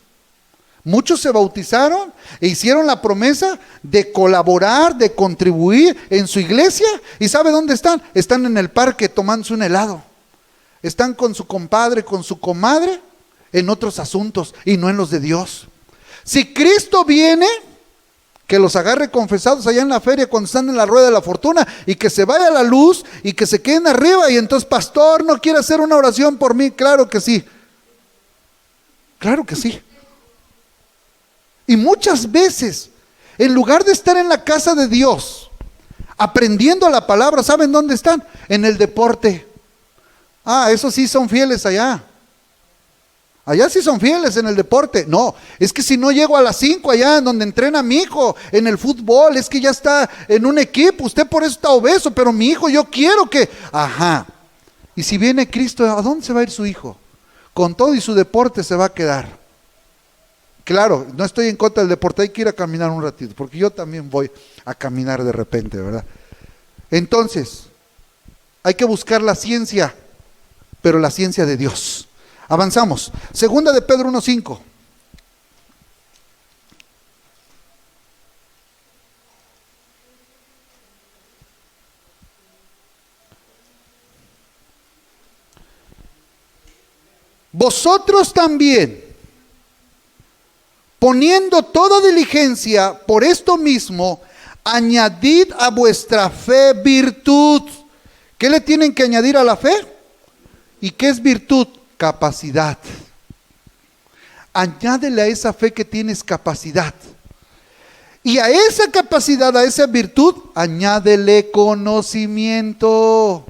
Muchos se bautizaron e hicieron la promesa de colaborar, de contribuir en su iglesia. ¿Y sabe dónde están? Están en el parque tomándose un helado. Están con su compadre, con su comadre, en otros asuntos y no en los de Dios. Si Cristo viene, que los agarre confesados allá en la feria cuando están en la rueda de la fortuna y que se vaya a la luz y que se queden arriba y entonces, pastor, ¿no quiere hacer una oración por mí? Claro que sí. Claro que sí. Y muchas veces en lugar de estar en la casa de Dios, aprendiendo la palabra, ¿saben dónde están? En el deporte. Ah, esos sí son fieles allá. Allá sí son fieles en el deporte. No, es que si no llego a las 5 allá en donde entrena mi hijo, en el fútbol, es que ya está en un equipo, usted por eso está obeso, pero mi hijo yo quiero que... Ajá. Y si viene Cristo, ¿a dónde se va a ir su hijo? Con todo y su deporte se va a quedar. Claro, no estoy en contra del deporte, hay que ir a caminar un ratito, porque yo también voy a caminar de repente, ¿verdad? Entonces, hay que buscar la ciencia, pero la ciencia de Dios. Avanzamos. Segunda de Pedro 1:5. Vosotros también, poniendo toda diligencia por esto mismo, añadid a vuestra fe virtud. ¿Qué le tienen que añadir a la fe? ¿Y qué es virtud? Capacidad. Añádele a esa fe que tienes capacidad. Y a esa capacidad, a esa virtud, añádele conocimiento.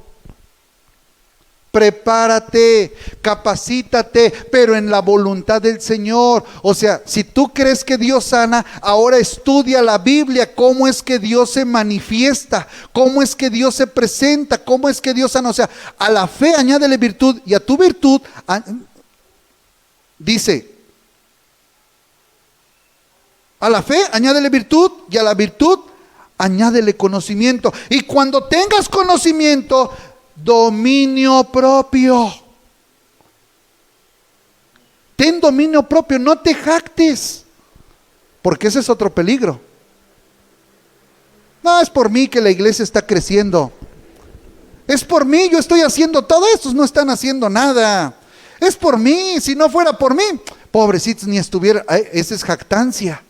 Prepárate, capacítate, pero en la voluntad del Señor. O sea, si tú crees que Dios sana, ahora estudia la Biblia, cómo es que Dios se manifiesta, cómo es que Dios se presenta, cómo es que Dios sana. O sea, a la fe añádele virtud, y a tu virtud, dice, a la fe añádele virtud, y a la virtud añádele conocimiento. Y cuando tengas conocimiento, dominio propio. Ten dominio propio, no te jactes, porque ese es otro peligro. No, es por mí que la iglesia está creciendo. Es por mí, yo estoy haciendo todo, estos no están haciendo nada. Es por mí, si no fuera por mí, pobrecitos ni estuviera. Esa es jactancia.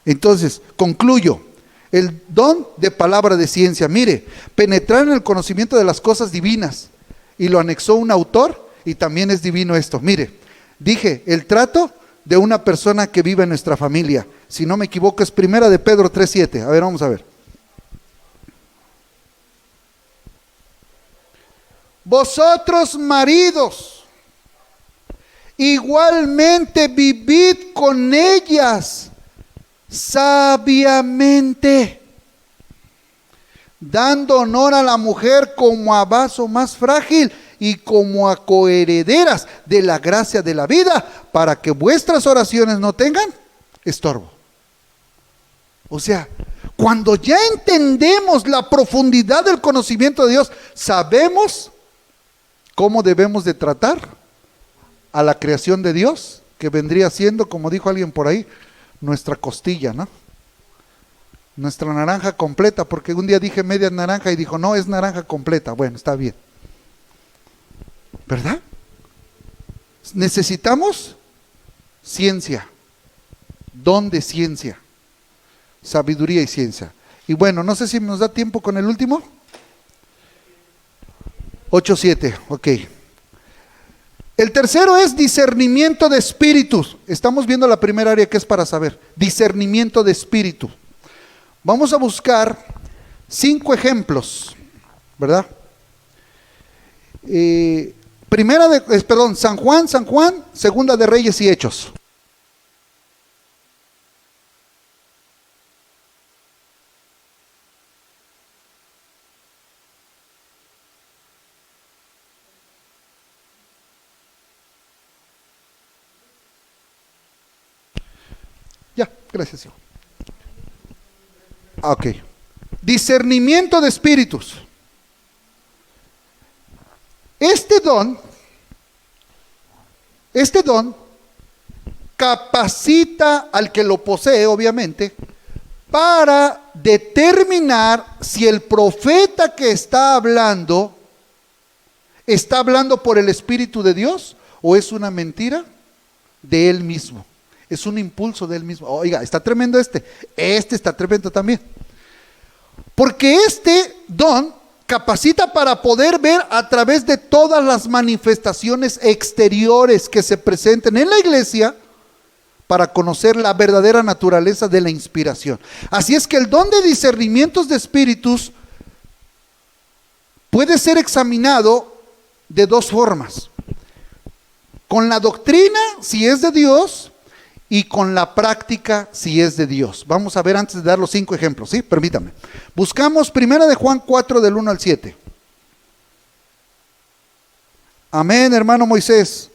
Entonces, concluyo. El don de palabra de ciencia, mire, penetrar en el conocimiento de las cosas divinas, y lo anexó un autor, y también es divino esto. Mire, dije, el trato de una persona que vive en nuestra familia, si no me equivoco es primera de Pedro 3:7. A ver, vamos a ver. Vosotros maridos, igualmente vivid con ellas sabiamente, dando honor a la mujer como a vaso más frágil y como a coherederas de la gracia de la vida, para que vuestras oraciones no tengan estorbo. O sea, cuando ya entendemos la profundidad del conocimiento de Dios, sabemos cómo debemos de tratar a la creación de Dios, que vendría siendo, como dijo alguien por ahí, nuestra costilla, ¿no? Nuestra naranja completa, porque un día dije media naranja y dijo, no, es naranja completa. Bueno, está bien, ¿verdad? Necesitamos ciencia, don de ciencia, sabiduría y ciencia. Y bueno, no sé si nos da tiempo con el último. 8:7, ok. El tercero es discernimiento de espíritus. Estamos viendo la primera área que es para saber. Discernimiento de espíritu. Vamos a buscar 5 ejemplos, ¿verdad? San Juan, Segunda de Reyes y Hechos. Ya, gracias, hijo. Ok. Discernimiento de espíritus. Este don capacita al que lo posee, obviamente, para determinar si el profeta que está hablando por el Espíritu de Dios o es una mentira de él mismo. Es un impulso de él mismo. Oiga, está tremendo este está tremendo también. Porque este don capacita para poder ver a través de todas las manifestaciones exteriores que se presenten en la iglesia, para conocer la verdadera naturaleza de la inspiración. Así es que el don de discernimientos de espíritus puede ser examinado de dos formas: con la doctrina, si es de Dios, y con la práctica, si es de Dios. Vamos a ver antes de dar los 5 ejemplos, ¿sí? Permítame. Buscamos 1 de Juan 4 del 1 al 7. Amén, hermano Moisés.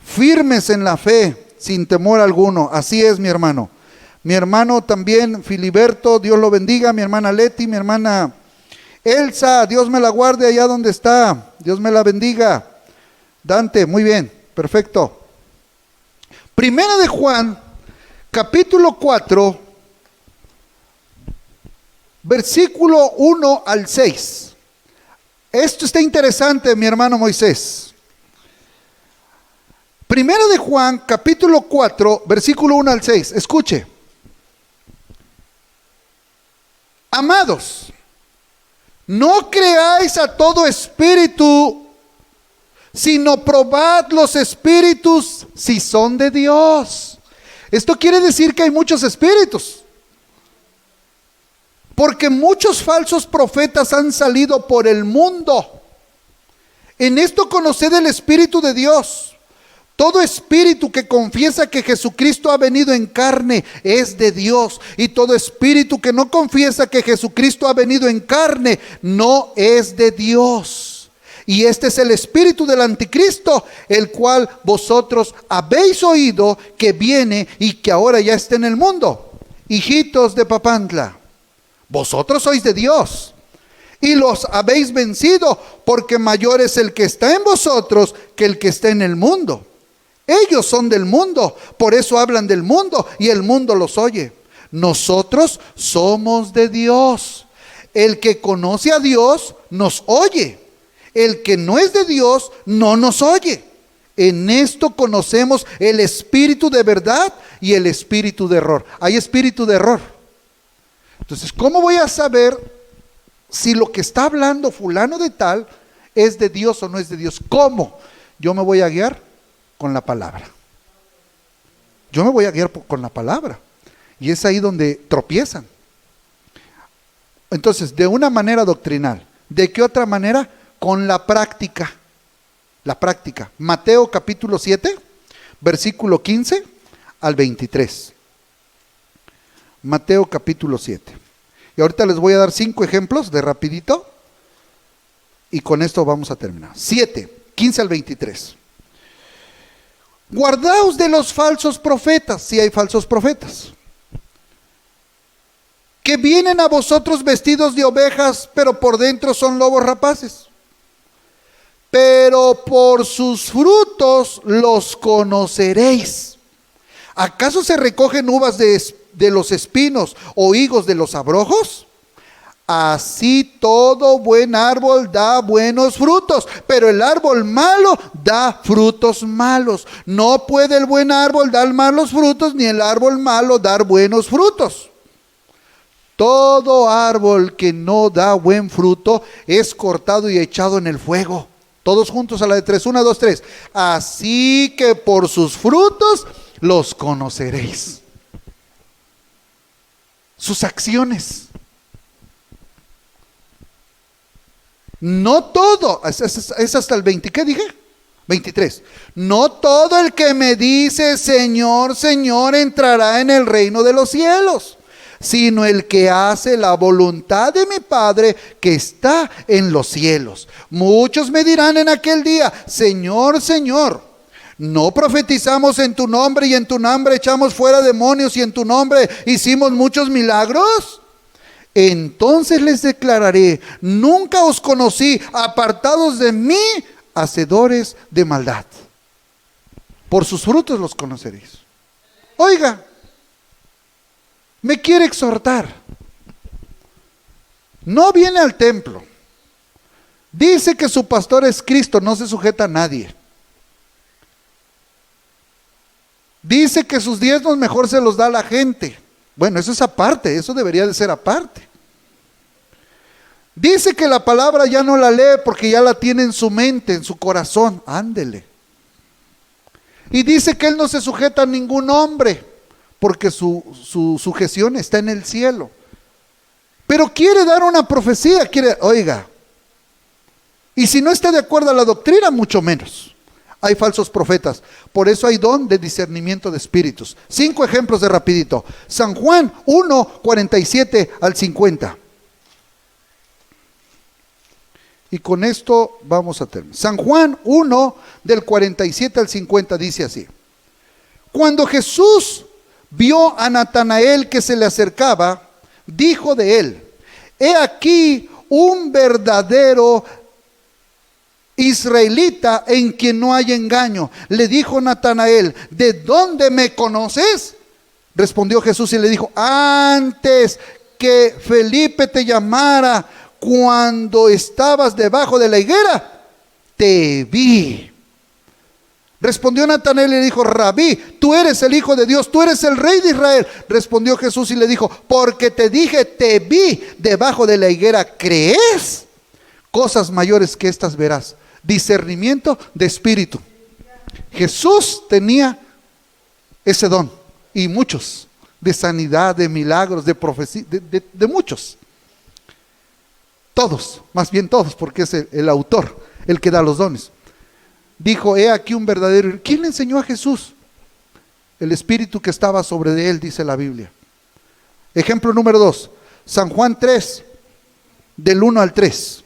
Firmes en la fe, sin temor alguno. Así es, mi hermano. Mi hermano también, Filiberto, Dios lo bendiga. Mi hermana Leti, mi hermana Elsa, Dios me la guarde allá donde está. Dios me la bendiga. Dante, muy bien, perfecto. 1 de Juan, capítulo 4, versículo 1 al 6. Esto está interesante, mi hermano Moisés. 1 de Juan, capítulo 4, versículo 1 al 6. Escuche. Amados, no creáis a todo espíritu, sino probad los espíritus si son de Dios. Esto quiere decir que hay muchos espíritus, porque muchos falsos profetas han salido por el mundo. En esto conoced el Espíritu de Dios. Todo espíritu que confiesa que Jesucristo ha venido en carne es de Dios, y todo espíritu que no confiesa que Jesucristo ha venido en carne no es de Dios. Y este es el espíritu del anticristo, el cual vosotros habéis oído que viene y que ahora ya está en el mundo. Hijitos de Papantla, vosotros sois de Dios y los habéis vencido, porque mayor es el que está en vosotros que el que está en el mundo. Ellos son del mundo, por eso hablan del mundo y el mundo los oye. Nosotros somos de Dios. El que conoce a Dios nos oye. El que no es de Dios no nos oye. En esto conocemos el espíritu de verdad y el espíritu de error. Hay espíritu de error. Entonces, ¿cómo voy a saber si lo que está hablando fulano de tal es de Dios o no es de Dios? ¿Cómo? Yo me voy a guiar con la palabra. Yo me voy a guiar con la palabra. Y es ahí donde tropiezan. Entonces, de una manera doctrinal. ¿De qué otra manera? Con la práctica. La práctica. Mateo capítulo 7, versículo 15 al 23. Mateo capítulo 7. Y ahorita les voy a dar 5 ejemplos de rapidito. Y con esto vamos a terminar. 7, 15 al 23. Guardaos de los falsos profetas, si hay falsos profetas, que vienen a vosotros vestidos de ovejas, pero por dentro son lobos rapaces. Pero por sus frutos los conoceréis. ¿Acaso se recogen uvas de los espinos o higos de los abrojos? Así todo buen árbol da buenos frutos, pero el árbol malo da frutos malos. No puede el buen árbol dar malos frutos, ni el árbol malo dar buenos frutos. Todo árbol que no da buen fruto es cortado y echado en el fuego. Todos juntos a la de 3, 1, 2, 3. Así que por sus frutos los conoceréis. Sus acciones. No todo, es hasta el 20, ¿qué dije? 23. No todo el que me dice Señor, Señor entrará en el reino de los cielos, sino el que hace la voluntad de mi Padre que está en los cielos. Muchos me dirán en aquel día, Señor, Señor, ¿no profetizamos en tu nombre y en tu nombre echamos fuera demonios y en tu nombre hicimos muchos milagros? Entonces les declararé, nunca os conocí, apartados de mí, hacedores de maldad. Por sus frutos los conoceréis. Oiga, me quiere exhortar. No viene al templo. Dice que su pastor es Cristo, no se sujeta a nadie. Dice que sus diezmos mejor se los da a la gente. Bueno, eso es aparte, eso debería de ser aparte. Dice que la palabra ya no la lee porque ya la tiene en su mente, en su corazón. Ándele. Y dice que él no se sujeta a ningún hombre, porque su sujeción está en el cielo. Pero quiere dar una profecía, oiga, y si no está de acuerdo a la doctrina, mucho menos. Hay falsos profetas. Por eso hay don de discernimiento de espíritus. 5 ejemplos de rapidito. San Juan 1, 47 al 50. Y con esto vamos a terminar. San Juan 1, del 47 al 50 dice así. Cuando Jesús vio a Natanael que se le acercaba, dijo de él: he aquí un verdadero israelita en quien no hay engaño. Le dijo Natanael: ¿de dónde me conoces? Respondió Jesús y le dijo: antes que Felipe te llamara, cuando estabas debajo de la higuera, te vi. Respondió Natanael y le dijo: Rabí, tú eres el Hijo de Dios, tú eres el Rey de Israel. Respondió Jesús y le dijo: porque te dije, te vi debajo de la higuera, ¿crees? Cosas mayores que estas verás. Discernimiento de espíritu. Jesús tenía ese don, y muchos, de sanidad, de milagros, de profecía, de muchos. Todos, más bien todos, porque es el autor el que da los dones. Dijo: he aquí un verdadero. ¿Quién le enseñó a Jesús? El espíritu que estaba sobre de él, dice la Biblia. Ejemplo número 2, San Juan 3, del 1 al 3.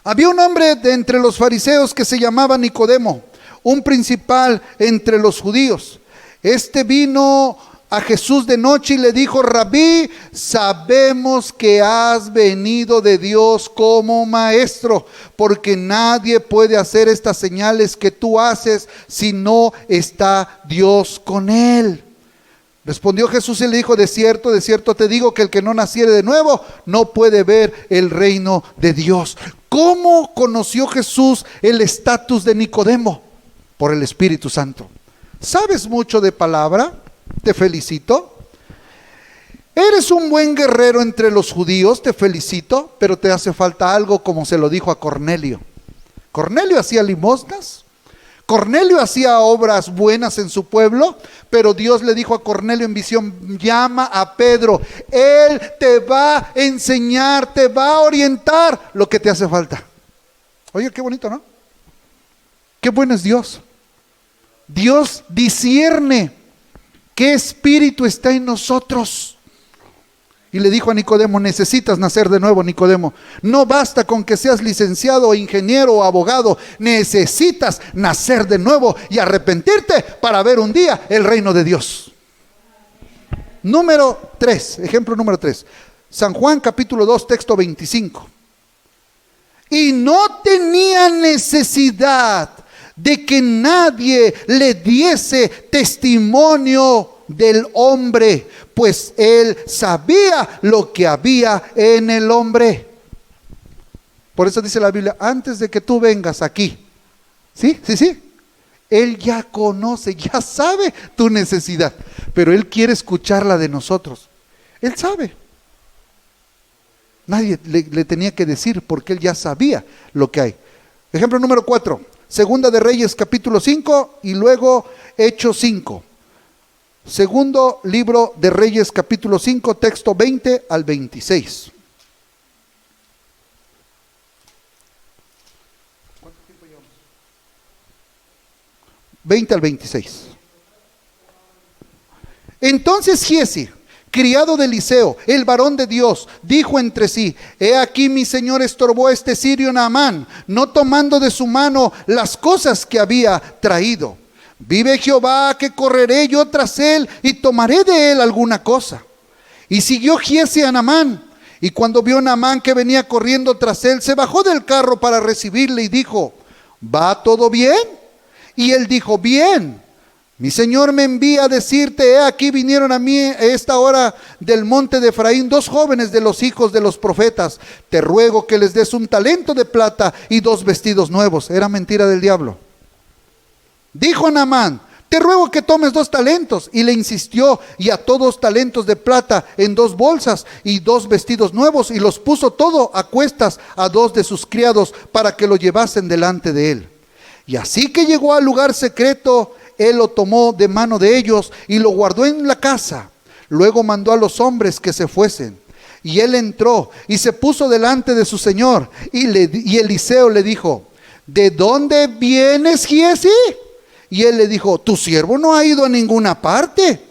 Había un hombre de entre los fariseos que se llamaba Nicodemo, un principal entre los judíos. Este vino a Jesús de noche y le dijo: Rabí, sabemos que has venido de Dios como maestro, porque nadie puede hacer estas señales que tú haces si no está Dios con él. Respondió Jesús y le dijo: de cierto te digo que el que no naciere de nuevo no puede ver el reino de Dios. ¿Cómo conoció Jesús el estatus de Nicodemo? Por el Espíritu Santo. ¿Sabes mucho de palabra? Te felicito. Eres un buen guerrero entre los judíos, te felicito, pero te hace falta algo, como se lo dijo a Cornelio. Cornelio hacía limosnas, Cornelio hacía obras buenas en su pueblo, pero Dios le dijo a Cornelio en visión: llama a Pedro, él te va a enseñar, te va a orientar lo que te hace falta. Oye, qué bonito, ¿no? Qué bueno es Dios. Dios discierne qué espíritu está en nosotros. Y le dijo a Nicodemo: necesitas nacer de nuevo, Nicodemo. No basta con que seas licenciado, ingeniero o abogado. Necesitas nacer de nuevo y arrepentirte para ver un día el reino de Dios. Número 3, ejemplo número 3. San Juan capítulo 2, texto 25. Y no tenía necesidad de que nadie le diese testimonio del hombre, pues él sabía lo que había en el hombre. Por eso dice la Biblia: antes de que tú vengas aquí, sí, él ya conoce, ya sabe tu necesidad, pero él quiere escucharla de nosotros. Él sabe. Nadie le tenía que decir, porque él ya sabía lo que hay. Ejemplo número 4, Segunda de Reyes capítulo 5 y luego Hechos 5. Segundo libro de Reyes capítulo 5, texto 20 al 26. ¿Cuánto tiempo llevamos? 20 al 26. Entonces Giezi, criado de Eliseo, el varón de Dios, dijo entre sí: he aquí mi señor estorbó a este sirio Naamán, no tomando de su mano las cosas que había traído. Vive Jehová que correré yo tras él y tomaré de él alguna cosa. Y siguió Giezi a Naamán, y cuando vio Naamán que venía corriendo tras él, se bajó del carro para recibirle y dijo: ¿va todo bien? Y él dijo: bien. Mi señor me envía a decirte: he aquí vinieron a mí a esta hora del monte de Efraín 2 jóvenes de los hijos de los profetas. Te ruego que les des un talento de plata y 2 vestidos nuevos. Era mentira del diablo. Dijo Naamán: te ruego que tomes 2 talentos. Y le insistió, y ató 2 talentos de plata en 2 bolsas y 2 vestidos nuevos, y los puso todo a cuestas a 2 de sus criados para que lo llevasen delante de él. Y así que llegó al lugar secreto, él lo tomó de mano de ellos y lo guardó en la casa. Luego mandó a los hombres que se fuesen. Y él entró y se puso delante de su señor. Y Eliseo le dijo: ¿de dónde vienes, Giezi? Y él le dijo: tu siervo no ha ido a ninguna parte.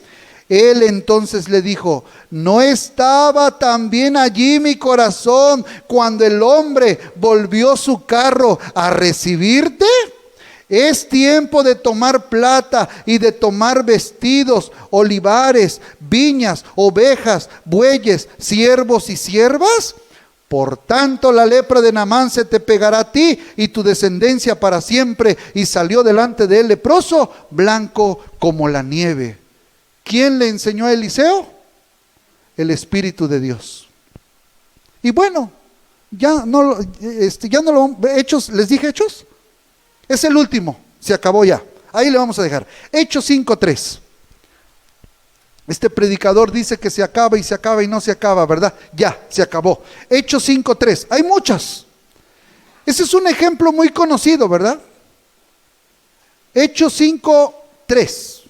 Él entonces le dijo: ¿no estaba también allí mi corazón cuando el hombre volvió su carro a recibirte? Es tiempo de tomar plata y de tomar vestidos, olivares, viñas, ovejas, bueyes, siervos y siervas. Por tanto, la lepra de Naamán se te pegará a ti y tu descendencia para siempre. Y salió delante de él leproso, blanco como la nieve. ¿Quién le enseñó a Eliseo? El Espíritu de Dios. Y bueno, ya no lo Hechos, les dije Hechos. Es el último, se acabó ya. Ahí le vamos a dejar. Hechos 5:3. Este predicador dice que se acaba y no se acaba, ¿verdad? Ya, se acabó. Hechos 5:3. Hay muchas. Ese es un ejemplo muy conocido, ¿verdad? Hechos 5:3.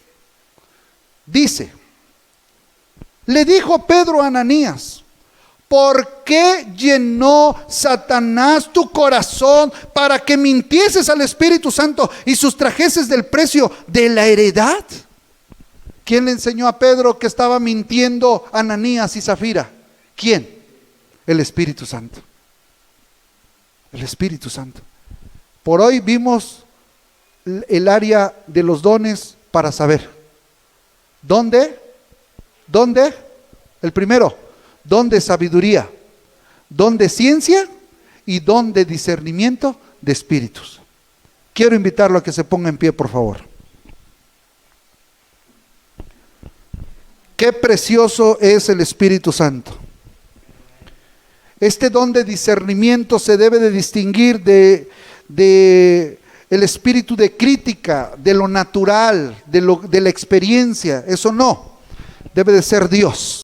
Dice: le dijo Pedro a Ananías: ¿por qué llenó Satanás tu corazón para que mintieses al Espíritu Santo y sustrajeses del precio de la heredad? ¿Quién le enseñó a Pedro que estaba mintiendo Ananías y Zafira? ¿Quién? El Espíritu Santo. El Espíritu Santo. Por hoy vimos el área de los dones para saber. ¿Dónde? El primero, don de sabiduría, don de ciencia y don de discernimiento de espíritus. Quiero invitarlo a que se ponga en pie, por favor. Qué precioso es el Espíritu Santo. Este don de discernimiento se debe de distinguir de el espíritu de crítica, de lo natural, de la experiencia. Eso no, debe de ser Dios.